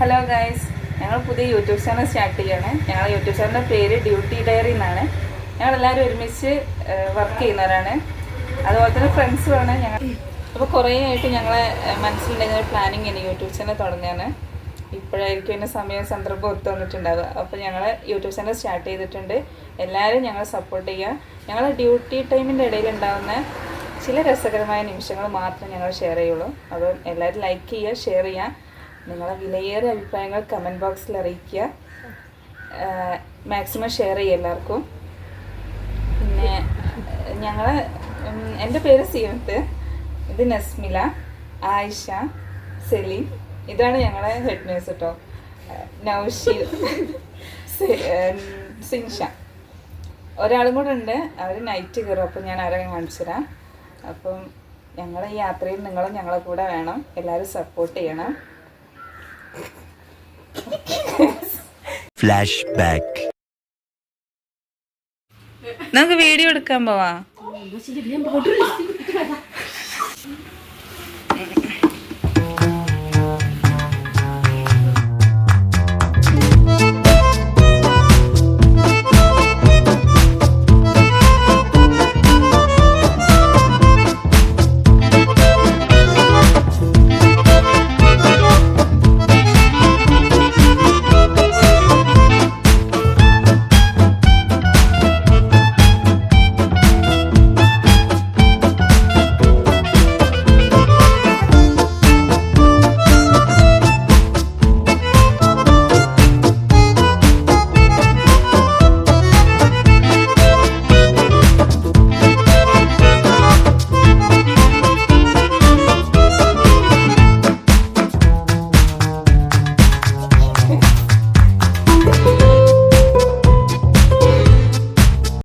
Hello guys, ഞങ്ങൾ പുതിയ YouTube channel start ചെയ്യാണ്. ഞങ്ങളുടെ യൂട്യൂബ് ചാനലിൻ്റെ പേര് ഡ്യൂട്ടി ഡയറി എന്നാണ്. ഞങ്ങളെല്ലാവരും ഒരുമിച്ച് വർക്ക് ചെയ്യുന്നവരാണ്. അതുപോലെ തന്നെ ഫ്രണ്ട്സുമാണ് ഞങ്ങൾ. അപ്പോൾ കുറേ ആയിട്ട് ഞങ്ങളെ മനസ്സിലുണ്ടായിരുന്ന ഒരു പ്ലാനിങ് ഇനി യൂട്യൂബ് ചാനൽ തുടങ്ങാണ്. ഇപ്പോഴായിരിക്കും എൻ്റെ സമയം സന്ദർഭം ഒത്തു വന്നിട്ടുണ്ടാവുക. അപ്പോൾ ഞങ്ങൾ യൂട്യൂബ് ചാനൽ സ്റ്റാർട്ട് ചെയ്തിട്ടുണ്ട്. എല്ലാവരും ഞങ്ങളെ സപ്പോർട്ട് ചെയ്യുക. ഞങ്ങളെ ഡ്യൂട്ടി ടൈമിൻ്റെ ഇടയിൽ ഉണ്ടാകുന്ന ചില രസകരമായ നിമിഷങ്ങൾ മാത്രം ഞങ്ങൾ ഷെയർ ചെയ്യുള്ളൂ. അപ്പോൾ എല്ലാവരും ലൈക്ക് ചെയ്യുക, ഷെയർ ചെയ്യുക. നിങ്ങളെ വിലയേറിയ അഭിപ്രായങ്ങൾ കമൻറ്റ് ബോക്സിൽ അറിയിക്കുക. മാക്സിമം ഷെയർ ചെയ്യുക എല്ലാവർക്കും. പിന്നെ എൻ്റെ പേര് സീനത്ത്, ഇത് നസ്മില, ആയിഷ, സെലീം. ഇതാണ് ഞങ്ങളെ ഹെഡ് നേഴ്സ് കേട്ടോ. നൗഷീർ, സിൻഷ. ഒരാളും കൂടെ ഉണ്ട്, അവർ നൈറ്റ് കയറും. അപ്പം ഞാൻ ആരെ കാണിച്ചു തരാം. അപ്പം ഞങ്ങളെ ഈ യാത്രയിൽ നിങ്ങളും ഞങ്ങളെ കൂടെ വേണം. എല്ലാവരും സപ്പോർട്ട് ചെയ്യണം. Flash back. നമുക്ക് വീഡിയോ എടുക്കാൻ പോവാ.